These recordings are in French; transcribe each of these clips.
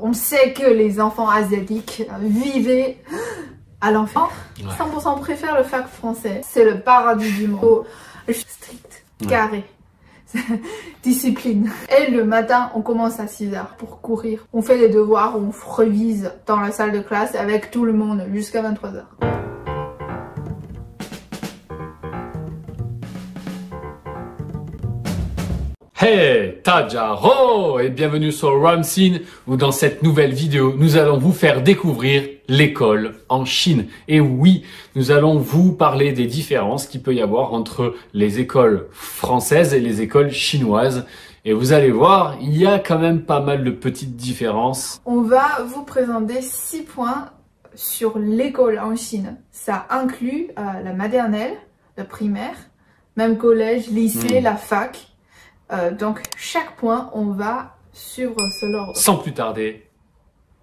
on sait que les enfants asiatiques vivaient à l'enfant. 100% préfèrent le fac français. C'est le paradis du monde. Strict, carré. Discipline. Et le matin, on commence à 6 h pour courir. On fait les devoirs, on révise dans la salle de classe avec tout le monde jusqu'à 23 h. Hey, Tajaro et bienvenue sur Ramsin où dans cette nouvelle vidéo, nous allons vous faire découvrir l'école en Chine. Et oui, nous allons vous parler des différences qu'il peut y avoir entre les écoles françaises et les écoles chinoises. Et vous allez voir, il y a quand même pas mal de petites différences. On va vous présenter 6 points sur l'école en Chine. Ça inclut la maternelle, le primaire, même collège, lycée, la fac. Donc, chaque point, on va suivre l'ordre. Sans plus tarder,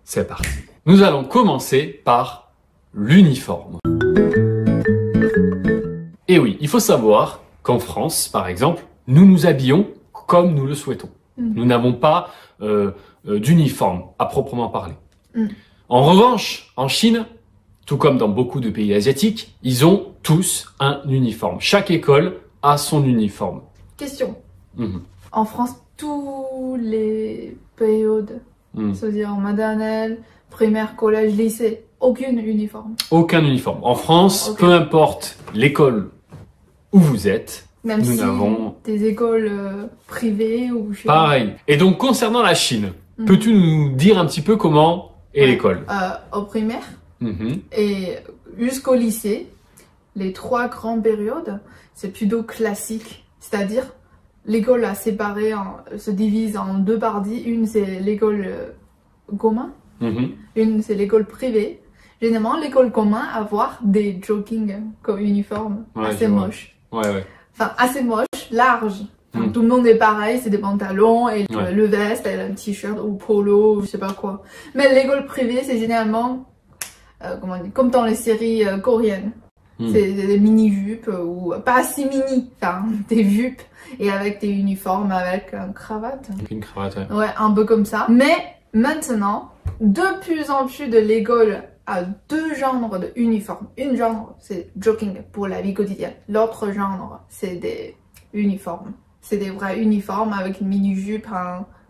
c'est parti. Nous allons commencer par l'uniforme. Et oui, il faut savoir qu'en France, par exemple, nous nous habillons comme nous le souhaitons. Nous n'avons pas d'uniforme à proprement parler. En revanche, en Chine, tout comme dans beaucoup de pays asiatiques, ils ont tous un uniforme. Chaque école a son uniforme. Question. En France, tous les périodes, c'est-à-dire en maternelle, primaire, collège, lycée, aucun uniforme. Aucun uniforme. En France, peu importe l'école où vous êtes, même nous si avons des écoles privées ou je sais pareil. Et donc concernant la Chine, peux-tu nous dire un petit peu comment est l'école? Au primaire et jusqu'au lycée, les 3 grandes périodes, c'est plutôt classique, c'est-à-dire l'école a séparé, se divise en 2 parties. Une, c'est l'école commun. Une, c'est l'école privée. Généralement, l'école commun a avoir des jogging comme uniforme assez moche. Enfin, assez moche, large. Enfin, tout le monde est pareil, c'est des pantalons et le veste, et un t-shirt ou polo, ou je sais pas quoi. Mais l'école privée, c'est généralement, comment dire, comme dans les séries coréennes. C'est des mini-jupes, ou pas si mini, enfin des jupes, et avec des uniformes, avec une cravate. Une cravate, ouais, un peu comme ça. Mais maintenant, de plus en plus de l'école a 2 genres de uniformes. Une genre, c'est jogging pour la vie quotidienne. L'autre genre, c'est des uniformes. C'est des vrais uniformes avec une mini-jupe,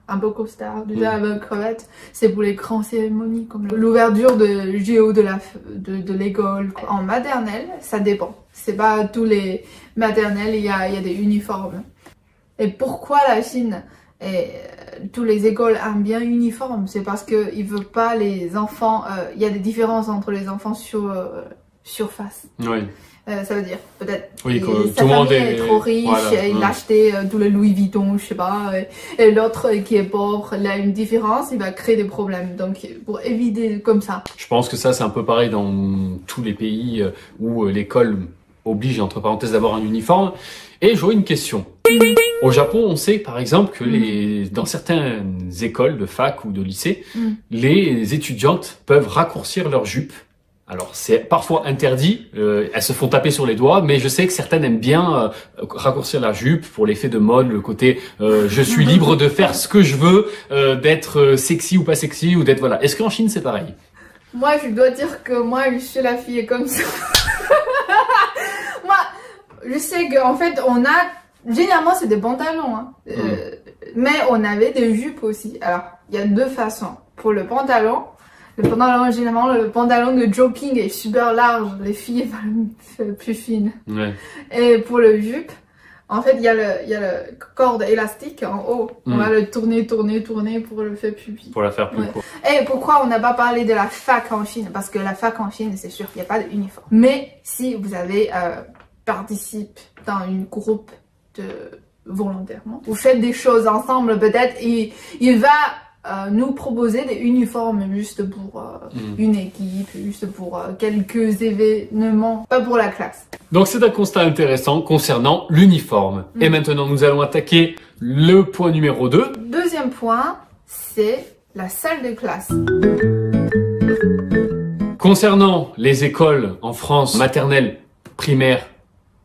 un peu costard, déjà avec cravate. C'est pour les grandes cérémonies, comme l'ouverture de JO de l'école. En maternelle, ça dépend. C'est pas tous les maternelles, il y a des uniformes. Et pourquoi la Chine et toutes les écoles aiment bien uniforme? C'est parce qu'ils veulent pas les enfants... Il y a des différences entre les enfants sur surface. Oui. Ça veut dire peut-être tout sa le monde famille est trop riche, et il a acheté tous les Louis Vuitton, je sais pas, et l'autre qui est pauvre, il a une différence, il va créer des problèmes. Donc pour éviter comme ça. Je pense que ça c'est un peu pareil dans tous les pays où l'école oblige entre parenthèses d'avoir un uniforme. Et j'aurais une question. Au Japon, on sait par exemple que dans certaines écoles de fac ou de lycée, les étudiantes peuvent raccourcir leur jupe. Alors c'est parfois interdit, elles se font taper sur les doigts, mais je sais que certaines aiment bien raccourcir la jupe pour l'effet de mode, le côté je suis libre de faire ce que je veux, d'être sexy ou pas sexy, ou d'être voilà. Est-ce qu'en Chine c'est pareil? Moi je dois dire que moi je suis la fille comme ça. Moi je sais qu'en fait on a, généralement c'est des pantalons, mais on avait des jupes aussi. Alors il y a 2 façons. Pour le pantalon, généralement, le pantalon de jogging est super large. Les filles veulent plus fine. Et pour le jupe, en fait, il y a le corde élastique en haut. On va le tourner pour le faire plus vite. Pour la faire plus court. Et pourquoi on n'a pas parlé de la fac en Chine? Parce que la fac en Chine, c'est sûr qu'il n'y a pas d'uniforme. Mais si vous avez participé dans une groupe volontairement, vous faites des choses ensemble, peut-être, il va nous proposer des uniformes juste pour une équipe, juste pour quelques événements, pas pour la classe. Donc c'est un constat intéressant concernant l'uniforme. Et maintenant nous allons attaquer le point numéro 2. Deuxième point, c'est la salle de classe. Concernant les écoles en France, maternelle, primaire,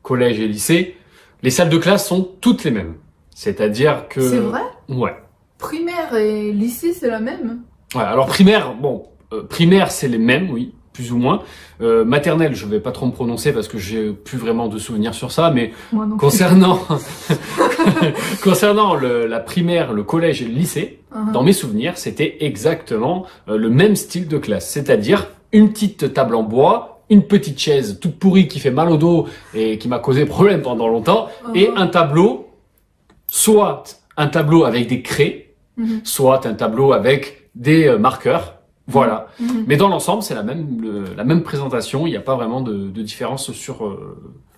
collège et lycée, les salles de classe sont toutes les mêmes. C'est-à-dire que... C'est vrai? Ouais. Primaire et lycée, c'est la même? Ouais, alors primaire, bon, primaire c'est les mêmes, oui, plus ou moins. Maternelle, je vais pas trop me prononcer parce que j'ai plus vraiment de souvenirs sur ça, mais concernant concernant la primaire, le collège et le lycée, dans mes souvenirs, c'était exactement le même style de classe, c'est-à-dire une petite table en bois, une petite chaise toute pourrie qui fait mal au dos et qui m'a causé problème pendant longtemps, et un tableau, soit un tableau avec des craies, soit un tableau avec des marqueurs. Voilà. Mais dans l'ensemble, c'est la même présentation. Il n'y a pas vraiment de différence sur...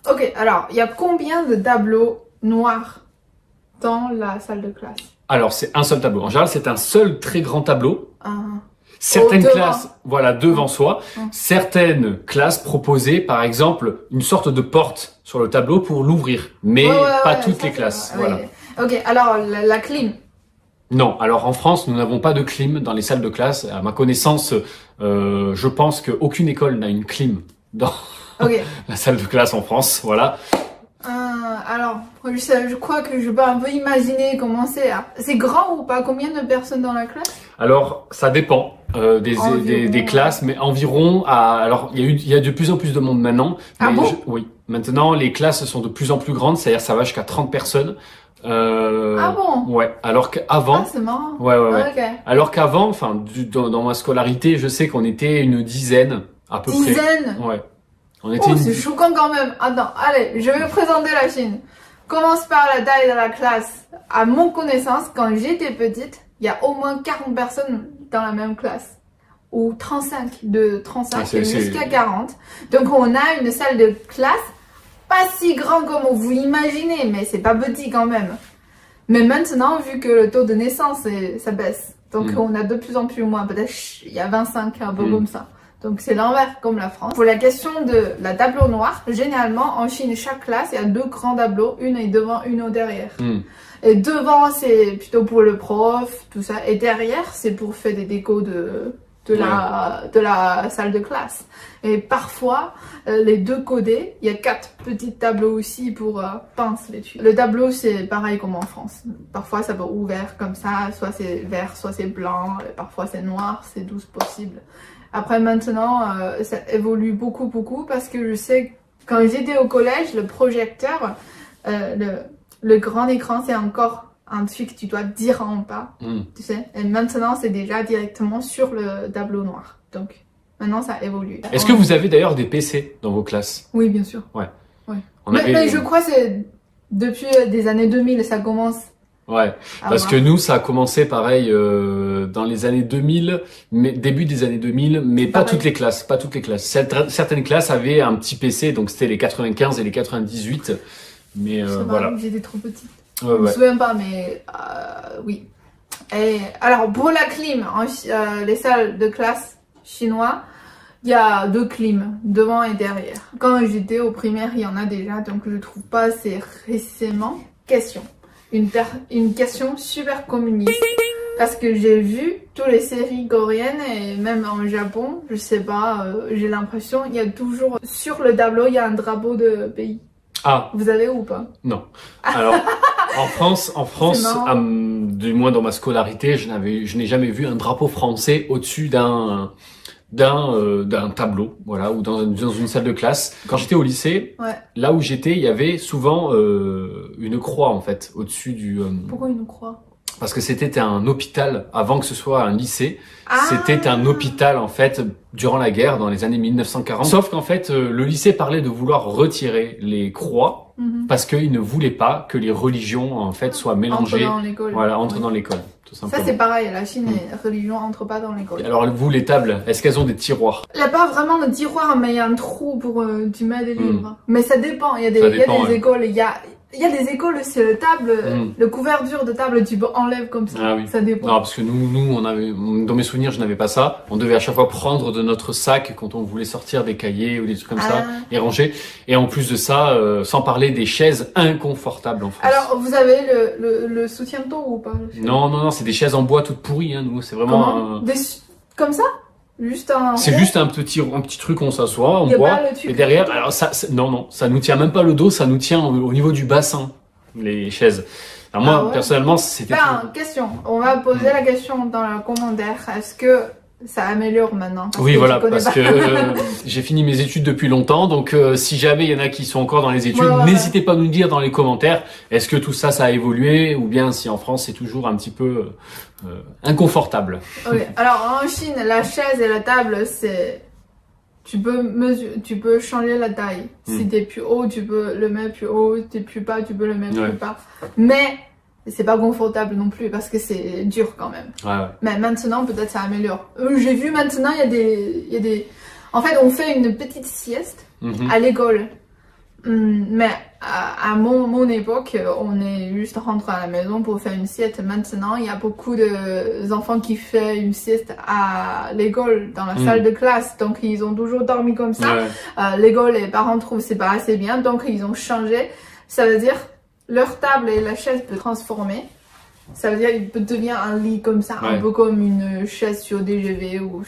Ok, alors, il y a combien de tableaux noirs dans la salle de classe? Alors, c'est un seul tableau. En général, c'est un seul très grand tableau. Certaines classes, voilà, devant soi. Certaines classes proposaient, par exemple, une sorte de porte sur le tableau pour l'ouvrir. Mais pas toutes les classes. Voilà. Ok, alors, la clim. Non, alors en France, nous n'avons pas de clim dans les salles de classe. À ma connaissance, je pense qu'aucune école n'a une clim dans la salle de classe en France. Voilà. Alors, je crois que je peux un peu imaginer comment c'est. C'est grand ou pas? Combien de personnes dans la classe? Alors, ça dépend des classes, mais environ. Alors, il y a de plus en plus de monde maintenant. Ah bon? Oui. Maintenant, les classes sont de plus en plus grandes, c'est-à-dire ça va jusqu'à 30 personnes. Ah bon? Ouais, alors qu'avant... Ah, c'est marrant. Ouais. Okay. Alors qu'avant, enfin, dans ma scolarité, je sais qu'on était une dizaine, à peu près. Dizaine? Ouais. On était c'est choquant quand même. Attends, allez, je vais présenter la Chine. Commence par la taille de la classe. À mon connaissance, quand j'étais petite, il y a au moins 40 personnes dans la même classe. Ou 35, de 35 jusqu'à 40. Donc on a une salle de classe pas si grande comme vous l'imaginez, mais c'est pas petit quand même. Mais maintenant, vu que le taux de naissance, ça baisse. Donc on a de plus en plus moins. Peut-être il y a 25, un peu comme ça. Donc c'est l'envers comme la France. Pour la question de la tableau noir, généralement en Chine, chaque classe, il y a deux grands tableaux, une est devant, une au derrière. Et devant, c'est plutôt pour le prof, tout ça. Et derrière, c'est pour faire des décos de la salle de classe. Et parfois, les deux côtés, il y a 4 petits tableaux aussi pour pince les tuyaux. Le tableau, c'est pareil comme en France. Parfois, ça peut être ouvert comme ça, soit c'est vert, soit c'est blanc, et parfois c'est noir, c'est 12 possible. Après, maintenant, ça évolue beaucoup parce que je sais, quand j'étais au collège, le projecteur, le grand écran, c'est encore un truc que tu dois dire en bas, tu sais. Et maintenant, c'est déjà directement sur le tableau noir. Donc, maintenant, ça évolue. Est-ce que vous avez d'ailleurs des PC dans vos classes? Oui, bien sûr. Ouais. Mais je crois que c'est depuis des années 2000, ça commence. Ouais, parce que nous, ça a commencé pareil dans les années 2000, mais début des années 2000, mais pas toutes les classes, pas toutes les classes. Certaines classes avaient un petit PC, donc c'était les 95 et les 98, mais voilà. J'étais trop petite. Je me souviens pas, mais oui. Et alors pour la clim, les salles de classe chinois, il y a 2 clims, devant et derrière. Quand j'étais au primaire, il y en a déjà, donc je trouve pas assez récemment. Question. Une question super communiste. Parce que j'ai vu toutes les séries coréennes et même en Japon, je sais pas, j'ai l'impression, il y a toujours, sur le tableau, il y a un drapeau de pays. Ah. Vous avez ou pas? Non. Alors, en France, du moins dans ma scolarité, je n'ai jamais vu un drapeau français au-dessus d'un tableau, voilà, ou dans une salle de classe. Quand j'étais au lycée, là où j'étais, il y avait souvent une croix en fait au-dessus du. Pourquoi une croix? Parce que c'était un hôpital avant que ce soit un lycée. C'était un hôpital en fait durant la guerre dans les années 1940. Sauf qu'en fait le lycée parlait de vouloir retirer les croix parce qu'il ne voulait pas que les religions en fait soient mélangées. Entre dans l'école. Voilà, entre dans l'école. Ça c'est pareil, la Chine, les religions entrent pas dans l'école. Alors vous, les tables, est-ce qu'elles ont des tiroirs? Il n'y a pas vraiment de tiroir, mais il y a un trou pour tu mets des livres. Mais ça dépend, il y a des écoles, il y a des écoles, c'est le table, le couverture de table, tu peux enlève comme ça. Ah oui. Ça dépend. Non, parce que nous, on avait, dans mes souvenirs, je n'avais pas ça. On devait à chaque fois prendre de notre sac quand on voulait sortir des cahiers ou des trucs comme ça et ranger. Et en plus de ça, sans parler des chaises inconfortables en France. Alors, vous avez le soutien-dos ou pas? Non, c'est des chaises en bois toutes pourries, hein, nous. C'est vraiment. Comme ça? C'est juste un petit truc, on s'assoit, on boit, et derrière, alors ça nous tient même pas le dos, ça nous tient au niveau du bassin, les chaises. Alors moi, Ah ouais. personnellement, c'était... Ben, question. On va poser la question dans le commentaire. Est-ce que ça améliore maintenant? Oui, que voilà, tu connais parce pas. que j'ai fini mes études depuis longtemps, donc si jamais il y en a qui sont encore dans les études, Ouais. n'hésitez pas à nous dire dans les commentaires, est-ce que tout ça, ça a évolué, ou bien si en France, c'est toujours un petit peu inconfortable. Oui. Alors en Chine, la chaise et la table, c'est... Tu peux changer la taille. Si t'es plus haut, tu peux le mettre plus haut. T'es plus bas, tu peux le mettre plus bas. Mais c'est pas confortable non plus parce que c'est dur quand même. Ouais. Mais maintenant, peut-être ça améliore. J'ai vu maintenant, il y a des... En fait, on fait une petite sieste à l'école. Mais à mon époque, on est juste rentré à la maison pour faire une sieste. Maintenant, il y a beaucoup d'enfants qui font une sieste à l'école, dans la salle de classe. Donc, ils ont toujours dormi comme ça. L'école, les parents trouvent que c'est pas assez bien. Donc, ils ont changé. Ça veut dire, leur table et la chaise peut transformer. Ça veut dire qu'il peut devenir un lit comme ça, un peu comme une chaise sur DGV ou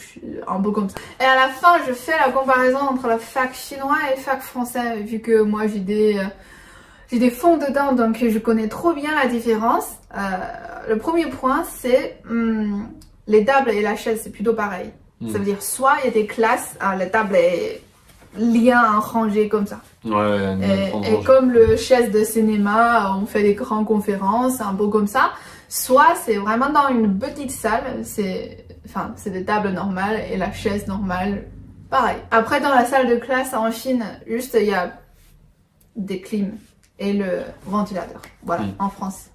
un peu comme ça. Et à la fin, je fais la comparaison entre la fac chinois et fac français, vu que moi j'ai des fonds dedans, donc je connais trop bien la différence. Le premier point, c'est les tables et la chaise, c'est plutôt pareil. Ça veut dire soit il y a des classes, la table est lien rangé comme ça. Et comme le chaise de cinéma, on fait des grandes conférences, un peu comme ça. Soit c'est vraiment dans une petite salle, c'est des tables normales et la chaise normale, pareil. Après dans la salle de classe en Chine, juste il y a des clims et le ventilateur. Voilà, en France.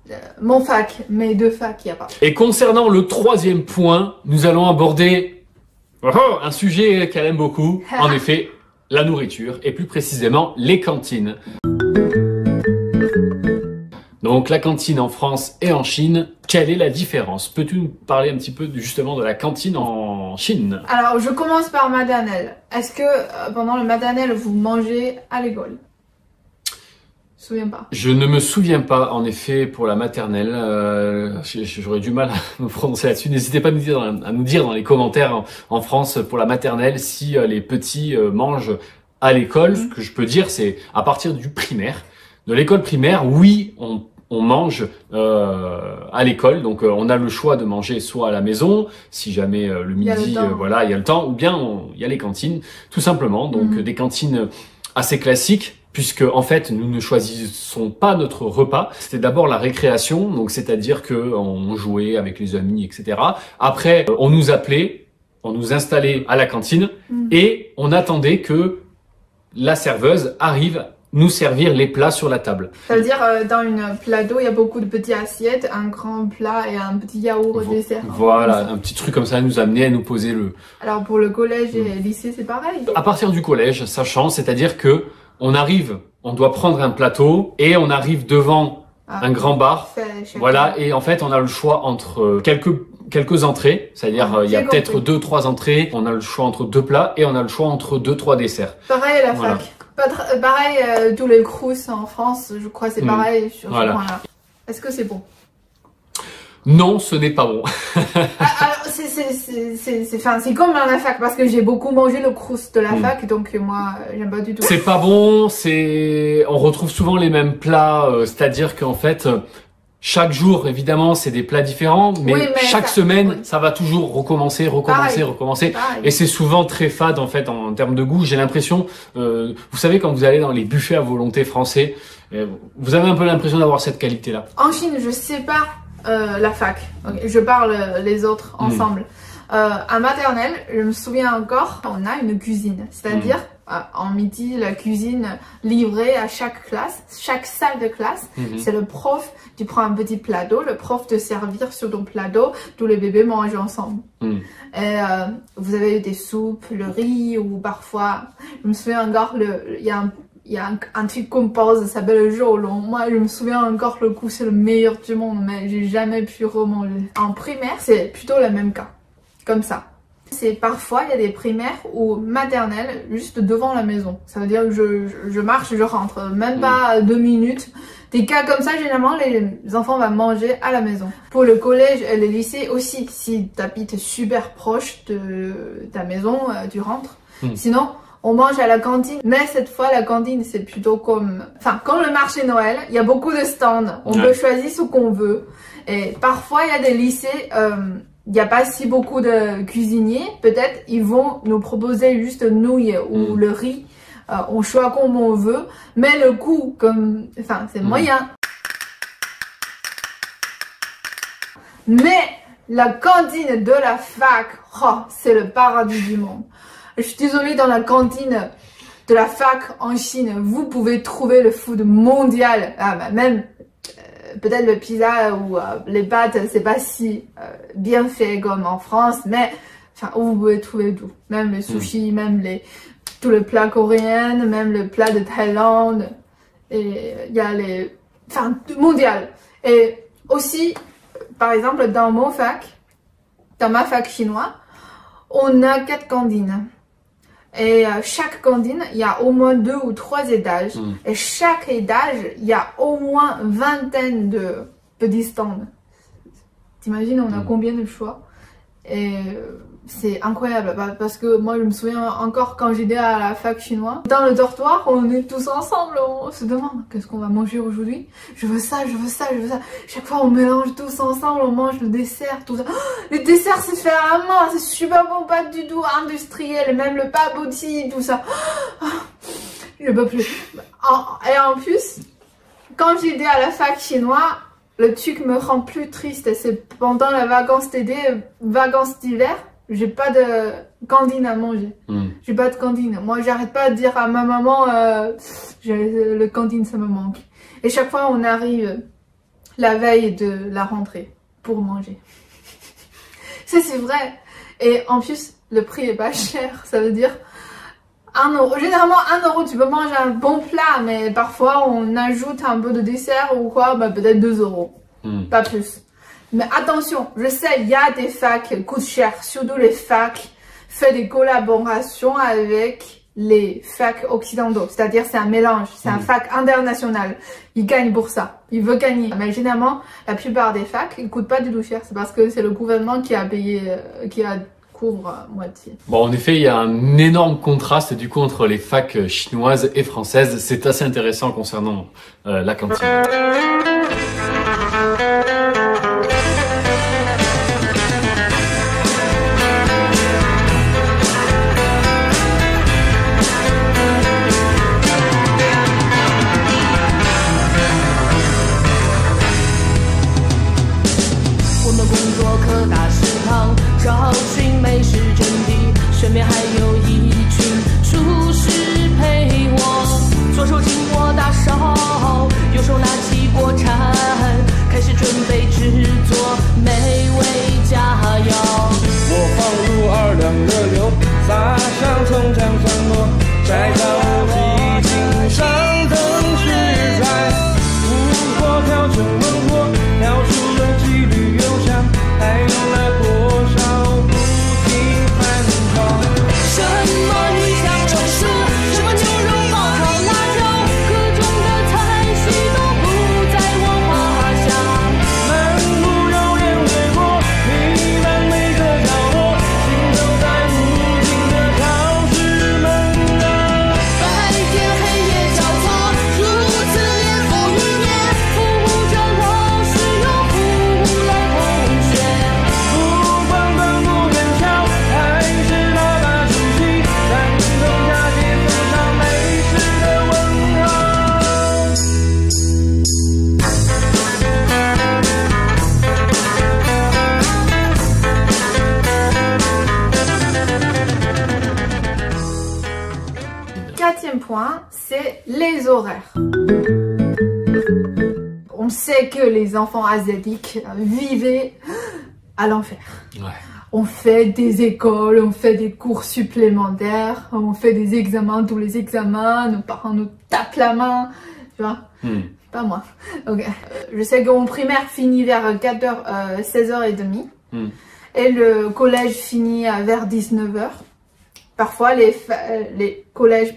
Mon fac, mes deux facs, il n'y a pas. Et concernant le troisième point, nous allons aborder un sujet qu'elle aime beaucoup, en effet, la nourriture, et plus précisément les cantines. Donc la cantine en France et en Chine, quelle est la différence? Peux-tu nous parler un petit peu justement de la cantine en Chine? Alors je commence par maternelle. Est-ce que pendant le maternelle vous mangez à l'école? Je me souviens pas. Je ne me souviens pas, en effet, pour la maternelle. J'aurais du mal à me prononcer là-dessus. N'hésitez pas à nous dire dans les commentaires en France pour la maternelle si les petits mangent à l'école. Ce que je peux dire, c'est à partir du primaire. De l'école primaire, oui, on mange à l'école. Donc on a le choix de manger soit à la maison, si jamais le midi, voilà, il y a le temps, ou bien il y a les cantines, tout simplement. Donc des cantines assez classiques. Puisque en fait nous ne choisissons pas notre repas, c'était d'abord la récréation, donc c'est-à-dire que on jouait avec les amis, etc. Après on nous appelait, on nous installait à la cantine et on attendait que la serveuse arrive nous servir les plats sur la table. Ça veut dire dans une plat d'eau il y a beaucoup de petites assiettes, un grand plat et un petit yaourt au dessert. Voilà, un petit truc comme ça, elle nous amenait, elle nous posait le... Alors pour le collège et le lycée c'est pareil? À partir du collège, ça change, c'est-à-dire que on arrive, on doit prendre un plateau et on arrive devant un grand bar, voilà, et en fait on a le choix entre quelques entrées, c'est-à-dire il y a peut-être 2-3 entrées, on a le choix entre 2 plats et on a le choix entre 2-3 desserts. Pareil à la fac, pareil tous les crous en France, je crois c'est pareil sur ce point-là. Est-ce que c'est bon? Non, ce n'est pas bon. C'est comme à la fac parce que j'ai beaucoup mangé le crous de la fac, donc moi j'aime pas du tout. C'est pas bon, on retrouve souvent les mêmes plats, c'est-à-dire qu'en fait chaque jour évidemment c'est des plats différents, mais chaque semaine ça va toujours recommencer. Pareil. Et c'est souvent très fade en fait en termes de goût. J'ai l'impression, vous savez quand vous allez dans les buffets à volonté français, vous avez un peu l'impression d'avoir cette qualité-là. En Chine, je sais pas. La fac, je parle les autres ensemble. À maternelle, je me souviens encore, on a une cuisine, c'est-à-dire en midi, la cuisine livrée à chaque classe, chaque salle de classe, c'est le prof, tu prends un petit plat d'eau, le prof te servir sur ton plat d'eau, tous les bébés mangent ensemble. Et vous avez des soupes, le riz, ou parfois, je me souviens encore, il y a un truc qu'on pose, ça s'appelle le jolong. Moi, je me souviens encore le coup, c'est le meilleur du monde, mais j'ai jamais pu remanger. En primaire, c'est plutôt le même cas. Comme ça. Parfois, il y a des primaires ou maternelles juste devant la maison. Ça veut dire que je marche, je rentre. Même pas 2 minutes. Des cas comme ça, généralement, les enfants vont manger à la maison. Pour le collège et le lycée aussi, si tu habites super proche de ta maison, tu rentres. Sinon, On mange à la cantine, mais cette fois la cantine c'est plutôt comme le marché Noël, il y a beaucoup de stands, on peut choisir ce qu'on veut. Et parfois il y a des lycées, il n'y a pas si beaucoup de cuisiniers, peut-être ils vont nous proposer juste nouilles ou le riz, on choisit comme on veut, mais le coût c'est moyen. Mais la cantine de la fac, c'est le paradis du monde. Je suis désolée, dans la cantine de la fac en Chine, vous pouvez trouver le food mondial. Même peut-être le pizza ou les pâtes, c'est pas si bien fait comme en France, mais vous pouvez trouver tout. Même les sushis, même tous les plats coréens, même le plat de Thaïlande. Et il y a mondial. Et aussi, par exemple, dans ma fac chinoise, on a 4 cantines. Et chaque cantine, il y a au moins 2 ou 3 étages. Et chaque étage, il y a au moins une vingtaine de petits stands. T'imagines, on a combien de choix? Et c'est incroyable parce que moi, je me souviens encore quand j'étais à la fac chinoise. Dans le dortoir, on est tous ensemble, on se demande qu'est-ce qu'on va manger aujourd'hui. Je veux ça, je veux ça, je veux ça. Chaque fois, on mélange tous ensemble, on mange le dessert, tout ça. Le dessert, c'est fait à la main, c'est super bon, pas du tout industriel, même le paboti, tout ça. Je peux plus. Et en plus, quand j'étais à la fac chinoise, le truc me rend plus triste. C'est pendant les vacances d'été, vacances d'hiver, j'ai pas de cantine à manger. J'ai pas de cantine. Moi, j'arrête pas de dire à ma maman, le cantine, ça me manque. Et chaque fois, on arrive la veille de la rentrée pour manger. Ça, c'est vrai. Et en plus, le prix est pas cher. Ça veut dire 1 euro. Généralement, 1 euro, tu peux manger un bon plat, mais parfois, on ajoute un peu de dessert ou quoi, peut-être 2 euros. Pas plus. Mais attention, je sais, il y a des facs qui coûtent cher, surtout les facs font des collaborations avec les facs occidentaux. C'est-à-dire, c'est un mélange, c'est un fac international. Ils gagnent pour ça. Ils veulent gagner. Mais généralement, la plupart des facs, ils coûtent pas du tout cher. C'est parce que c'est le gouvernement qui a payé, couvre moitié. Bon, en effet, il y a un énorme contraste du coup entre les facs chinoises et françaises. C'est assez intéressant concernant la cantine. Point, c'est les horaires. On sait que les enfants asiatiques vivaient à l'enfer. Ouais. On fait des écoles, on fait des cours supplémentaires, on fait des examens, tous les examens, nos parents nous tapent la main, tu vois. Pas moi. Okay. Je sais que mon primaire finit vers 16h30 et le collège finit vers 19h. Parfois les collèges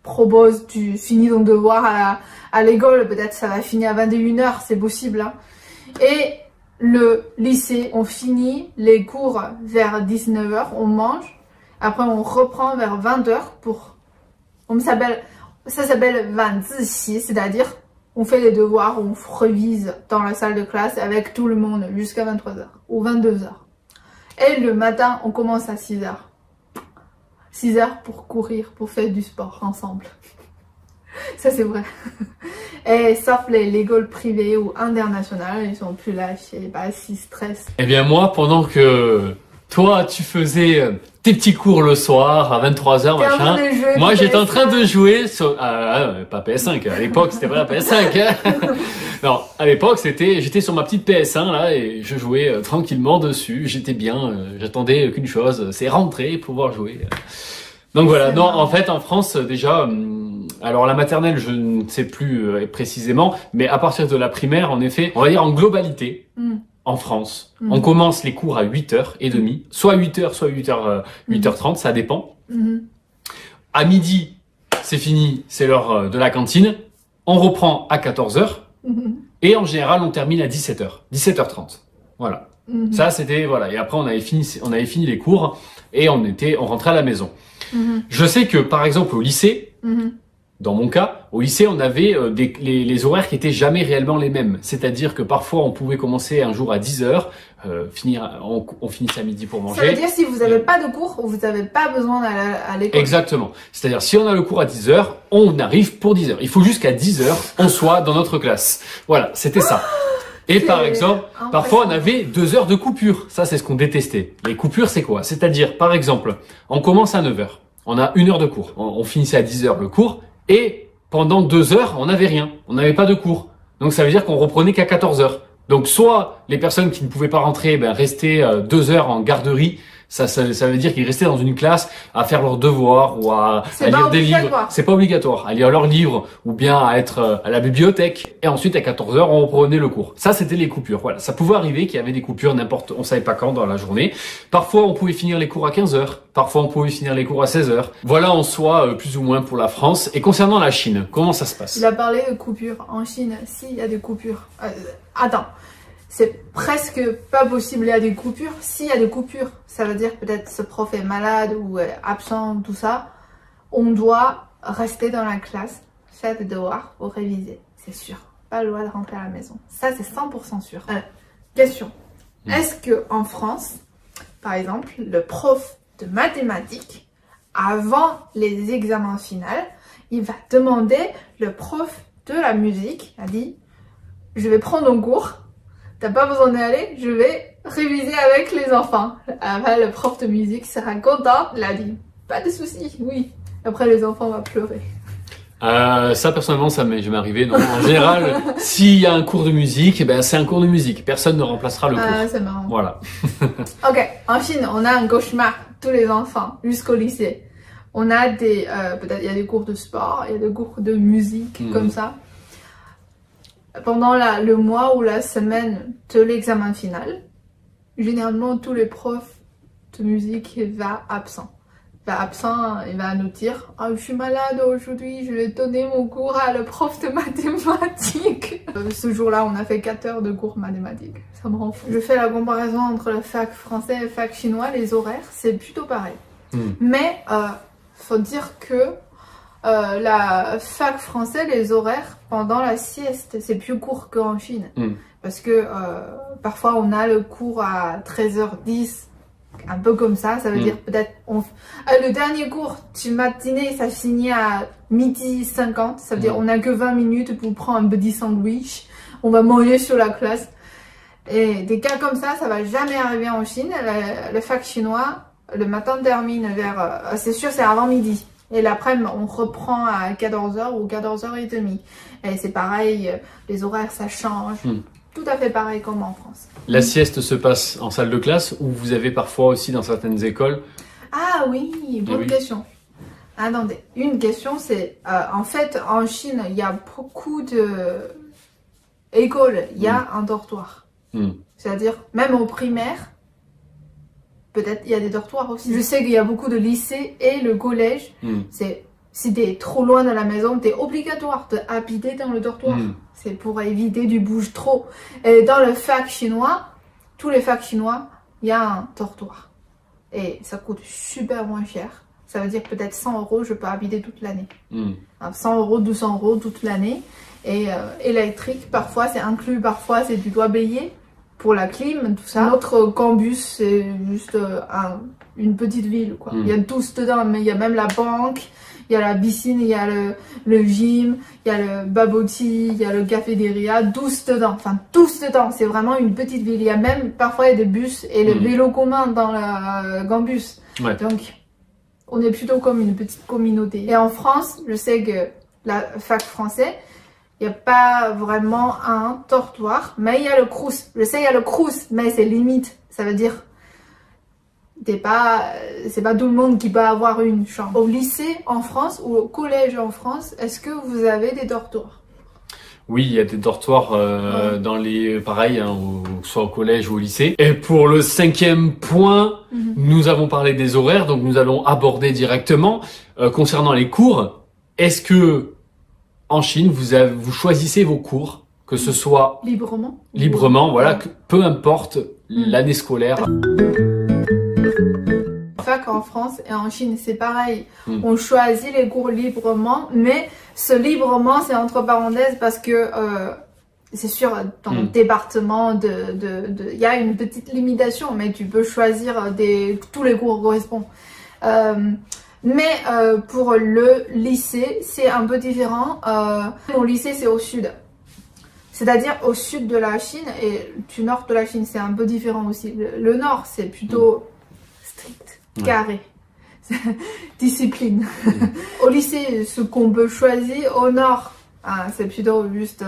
propose, tu finis ton devoir à l'école, peut-être ça va finir à 21h, c'est possible. Hein. Et le lycée, on finit les cours vers 19h, on mange, après on reprend vers 20h pour Ça s'appelle 晚自习, c'est-à-dire on fait les devoirs, on révise dans la salle de classe avec tout le monde jusqu'à 23h ou 22h. Et le matin, on commence à 6h. 6h pour courir, pour faire du sport ensemble. Ça c'est vrai. Et sauf l'école privée ou internationale, ils sont plus lâchés, bah s'ils stressent. Eh bien moi, pendant que toi tu faisais tes petits cours le soir à 23h, machin, moi j'étais en train de jouer sur... pas PS5, à l'époque c'était pas la PS5. Hein. Non, à l'époque j'étais sur ma petite PS1 là et je jouais tranquillement dessus, j'étais bien, j'attendais qu'une chose, c'est rentrer, pouvoir jouer. Donc voilà, non, en fait, en France, déjà, alors la maternelle, je ne sais plus précisément, mais à partir de la primaire, en effet, on va dire en globalité, en France, on commence les cours à 8h30, soit 8h, soit 8h30, ça dépend. À midi, c'est fini, c'est l'heure de la cantine, on reprend à 14h, et en général, on termine à 17h, 17h30, voilà. Ça, c'était, voilà, et après, on avait fini les cours, et on rentrait à la maison. Je sais que par exemple au lycée, dans mon cas, au lycée on avait les horaires qui étaient jamais réellement les mêmes. C'est-à-dire que parfois on pouvait commencer un jour à 10h, on finissait à midi pour manger. Ça veut dire si vous n'avez pas de cours, vous n'avez pas besoin d'aller à l'école. Exactement. C'est-à-dire si on a le cours à 10h, on arrive pour 10h. Il faut jusqu'à 10h on soit dans notre classe. Voilà, c'était ça. Et par exemple, parfois on avait 2 heures de coupure. Ça, c'est ce qu'on détestait. Les coupures, c'est quoi? C'est-à-dire, par exemple, on commence à 9h. On a 1 heure de cours. On finissait à 10h le cours. Et pendant 2 heures, on n'avait rien. On n'avait pas de cours. Donc ça veut dire qu'on reprenait qu'à 14h. Donc soit les personnes qui ne pouvaient pas rentrer, restaient 2 heures en garderie. Ça veut dire qu'ils restaient dans une classe à faire leurs devoirs ou à lire des livres. C'est pas obligatoire. À lire leurs livres ou bien à être à la bibliothèque. Et ensuite, à 14h, on reprenait le cours. Ça, c'était les coupures. Voilà. Ça pouvait arriver qu'il y avait des coupures on savait pas quand dans la journée. Parfois, on pouvait finir les cours à 15h. Parfois, on pouvait finir les cours à 16h. Voilà en soi, plus ou moins pour la France. Et concernant la Chine, comment ça se passe? Il a parlé de coupures. En Chine, s'il y a des coupures. Attends. C'est presque pas possible, il y a des coupures. S'il y a des coupures, ça veut dire peut-être ce prof est malade ou absent, tout ça. On doit rester dans la classe, faire des devoirs ou réviser, c'est sûr. Pas le droit de rentrer à la maison. Ça, c'est 100% sûr. Question. Est-ce que en France, par exemple, le prof de mathématiques, avant les examens finaux, il va demander le prof de la musique, a dit, je vais prendre un cours. T'as pas besoin d'y aller, je vais réviser avec les enfants. Après, le prof de musique sera content. Il a dit, pas de soucis, oui. Après, les enfants vont pleurer. Ça, personnellement, ça m'est jamais arrivé. Non. En général, s'il y a un cours de musique, c'est un cours de musique. Personne ne remplacera le cours. C'est marrant. Voilà. Ok, en Chine, on a un cauchemar, tous les enfants, jusqu'au lycée. On a peut-être il y a des cours de sport, il y a des cours de musique, comme ça. Pendant le mois ou la semaine de l'examen final, généralement tous les profs de musique vont absents. Il va nous dire je suis malade aujourd'hui, je vais donner mon cours à le prof de mathématiques. Ce jour-là, on a fait 4 heures de cours mathématiques. Ça me rend fou. Je fais la comparaison entre la fac français et la fac chinois, les horaires, c'est plutôt pareil. Mais faut dire que la fac française, les horaires pendant la sieste, c'est plus court qu'en Chine. Parce que parfois on a le cours à 13h10, un peu comme ça veut dire peut-être le dernier cours du matinée, ça finit à 12h50, ça veut dire on a que 20 minutes pour prendre un petit sandwich, on va manger sur la classe. Et des cas comme ça va jamais arriver en Chine. Le fac chinois, le matin termine vers, c'est sûr c'est avant midi. Et l'après-midi, on reprend à 14h ou 14h30. Et c'est pareil, les horaires, ça change. Tout à fait pareil comme en France. La sieste se passe en salle de classe ou vous avez parfois aussi dans certaines écoles? Ah oui, bonne question. Attendez, une question c'est, en fait, en Chine, il y a beaucoup d'écoles, il y a un dortoir. C'est-à-dire, même au primaire, peut-être il y a des dortoirs aussi. Je sais qu'il y a beaucoup de lycées et le collège. Si t'es trop loin de la maison, t'es obligatoire d'habiter dans le dortoir. C'est pour éviter du bouge trop. Et dans le fac chinois, tous les facs chinois, il y a un dortoir. Et ça coûte super moins cher. Ça veut dire peut-être 100 €, je peux habiter toute l'année. 100 €, 200 € toute l'année. Et électrique, parfois c'est inclus, parfois c'est tu dois payer pour la clim, tout ça. Notre campus, c'est juste une petite ville, quoi. Il y a tous dedans, mais il y a même la banque, il y a la piscine, il y a le gym, il y a le baboti, il y a le cafétéria, tous dedans. Enfin, tous dedans. C'est vraiment une petite ville. Il y a même parfois il y a des bus et le vélo commun dans le campus. Ouais. Donc, on est plutôt comme une petite communauté. Et en France, je sais que la fac français, il n'y a pas vraiment un dortoir, mais il y a le crous. Je sais, il y a le crous, mais c'est limite. Ça veut dire, c'est pas tout le monde qui peut avoir une chambre. Au lycée en France ou au collège en France, est-ce que vous avez des dortoirs? Oui, il y a des dortoirs dans les, pareil, hein, soit au collège ou au lycée. Et pour le 5e point, nous avons parlé des horaires, donc nous allons aborder directement concernant les cours. Est-ce que en Chine, vous choisissez vos cours, que ce soit librement, voilà, peu importe l'année scolaire. Fac en France et en Chine, c'est pareil. On choisit les cours librement, mais ce librement, c'est entre parenthèses parce que c'est sûr, dans le département, il y a une petite limitation, mais tu peux choisir tous les cours correspondent. Mais pour le lycée, c'est un peu différent. Mon lycée, c'est au sud. C'est-à-dire au sud de la Chine et du nord de la Chine, c'est un peu différent aussi. Le nord, c'est plutôt strict, carré, discipline. Au lycée, ce qu'on peut choisir, au nord, c'est plutôt juste,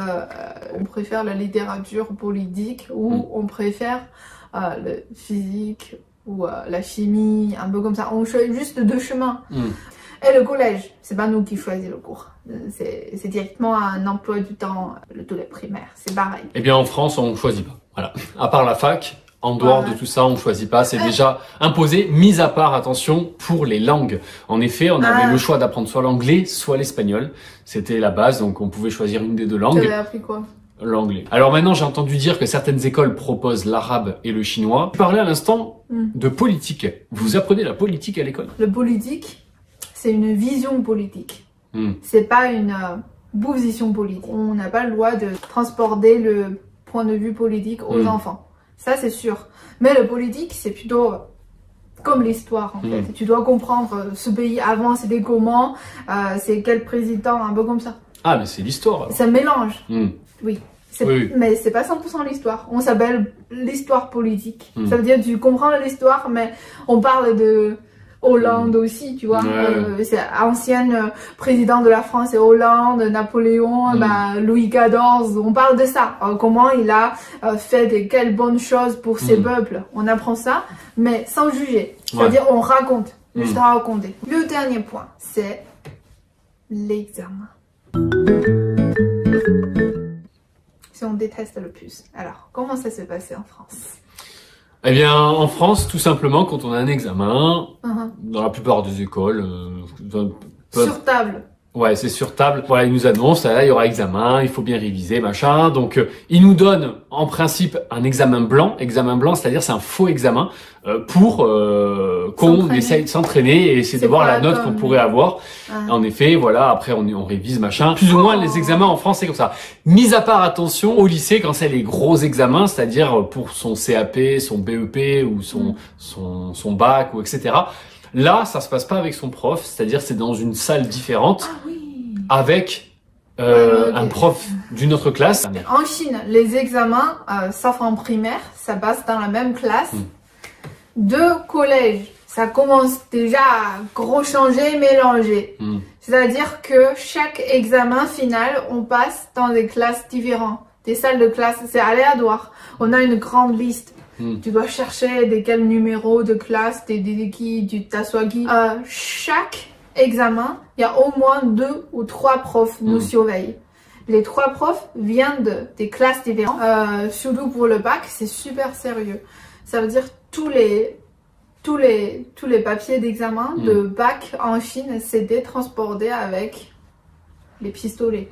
on préfère la littérature politique ou on préfère le physique ou la chimie, un peu comme ça. On choisit juste 2 chemins. Et le collège, c'est pas nous qui choisissons le cours. C'est directement un emploi du temps de la primaire. C'est pareil. Eh bien, en France, on ne choisit pas. Voilà. À part la fac, en dehors de tout ça, on ne choisit pas. C'est déjà imposé, mis à part, attention, pour les langues. En effet, on avait le choix d'apprendre soit l'anglais, soit l'espagnol. C'était la base, donc on pouvait choisir une des 2 langues. Tu avais appris quoi? L'anglais. Alors maintenant, j'ai entendu dire que certaines écoles proposent l'arabe et le chinois. Tu parlais à l'instant de politique. Vous apprenez la politique à l'école? Le politique, c'est une vision politique. C'est pas une position politique. On n'a pas le droit de transporter le point de vue politique aux enfants. Ça, c'est sûr. Mais le politique, c'est plutôt comme l'histoire, en fait. Tu dois comprendre ce pays avant, c'était comment, c'est quel président, un peu comme ça. Ah, mais c'est l'histoire. Ça mélange. Oui. Oui. Mais c'est pas 100% l'histoire. On s'appelle l'histoire politique. Ça veut dire tu comprends l'histoire, mais on parle de Hollande aussi, tu vois. C'est ancien président de la France, c'est Hollande, Napoléon, Louis XIV. On parle de ça. Comment il a fait quelles bonnes choses pour ses peuples. On apprend ça, mais sans juger. C'est-à-dire on raconte, juste raconter. Le dernier point, c'est l'examen. Si on déteste le plus. Alors, comment ça s'est passé en France? Eh bien, en France, tout simplement, quand on a un examen, dans la plupart des écoles, sur table. Ouais, c'est sur table. Voilà, ils nous annoncent, là, il y aura examen, il faut bien réviser, machin. Donc, ils nous donnent, en principe, un examen blanc. Examen blanc, c'est-à-dire c'est un faux examen pour qu'on essaye de s'entraîner et essayer de voir la note qu'on pourrait avoir. En effet, voilà, après, on révise, machin. Plus ou moins, les examens en France, c'est comme ça. Mis à part, attention, au lycée, quand c'est les gros examens, c'est-à-dire pour son CAP, son BEP ou son bac, ou etc., là, ça se passe pas avec son prof, c'est-à-dire c'est dans une salle différente avec un prof d'une autre classe. En Chine, les examens, sauf en primaire, ça passe dans la même classe. De collège, ça commence déjà à gros changer, mélanger. C'est-à-dire que chaque examen final, on passe dans des classes différentes. Des salles de classe, c'est aléatoire. On a une grande liste. Tu dois chercher quels numéros de classe, du Taswagi. Chaque examen, il y a au moins 2 ou 3 profs nous surveillent. Les 3 profs viennent des classes différentes. Surtout pour le bac, c'est super sérieux. Ça veut dire tous les papiers d'examen de bac en Chine, c'était transporté avec les pistolets.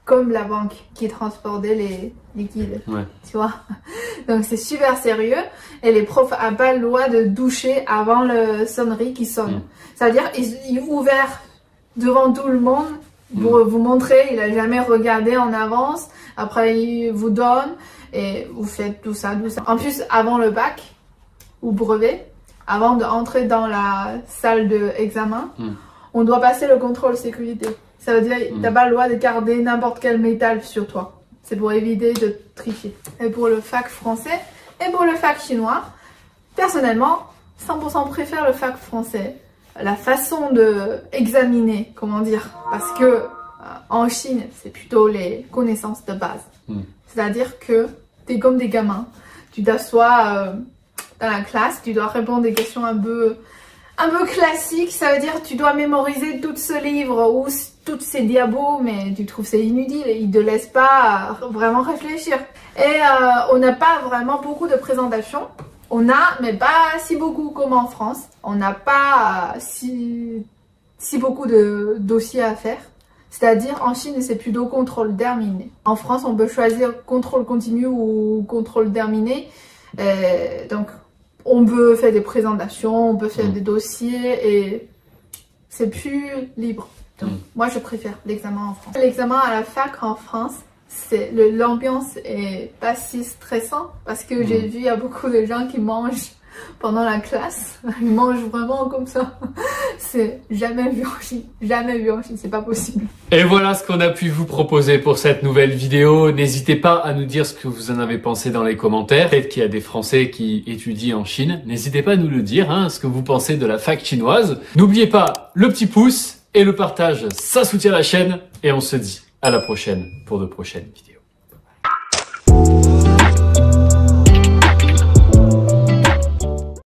comme la banque qui transportait les liquides. Ouais. Tu vois? Donc c'est super sérieux. Et les profs n'ont pas le droit de doucher avant le sonnerie qui sonne. C'est-à-dire ils ouvrent devant tout le monde pour vous montrer, il n'a jamais regardé en avance. Après, il vous donne et vous faites tout ça. En plus, avant le bac ou brevet, avant d'entrer dans la salle d'examen, on doit passer le contrôle sécurité. Ça veut dire que tu n'as pas le droit de garder n'importe quel métal sur toi. C'est pour éviter de tricher. Et pour le fac français et pour le fac chinois, personnellement, 100% préfère le fac français. La façon de examiner, comment dire, parce que en Chine, c'est plutôt les connaissances de base. C'est-à-dire que tu es comme des gamins. Tu t'assois dans la classe, tu dois répondre des questions un peu classiques. Ça veut dire que tu dois mémoriser tout ce livre ou toutes ces diabos, mais tu trouves c'est inutile. Ils ne te laissent pas vraiment réfléchir. Et on n'a pas vraiment beaucoup de présentations. On a, mais pas si beaucoup comme en France. On n'a pas si beaucoup de dossiers à faire. C'est-à-dire, en Chine, c'est plutôt contrôle terminé. En France, on peut choisir contrôle continu ou contrôle terminé. Donc, on peut faire des présentations, on peut faire des dossiers et c'est plus libre. Donc, moi, je préfère l'examen en France. L'examen à la fac en France, l'ambiance est pas si stressant parce que j'ai vu, il y a beaucoup de gens qui mangent pendant la classe. Ils mangent vraiment comme ça. C'est jamais vu en Chine. Jamais vu en Chine, c'est pas possible. Et voilà ce qu'on a pu vous proposer pour cette nouvelle vidéo. N'hésitez pas à nous dire ce que vous en avez pensé dans les commentaires. Peut-être qu'il y a des Français qui étudient en Chine. N'hésitez pas à nous le dire, ce que vous pensez de la fac chinoise. N'oubliez pas le petit pouce et le partage, ça soutient la chaîne. Et on se dit à la prochaine pour de prochaines vidéos.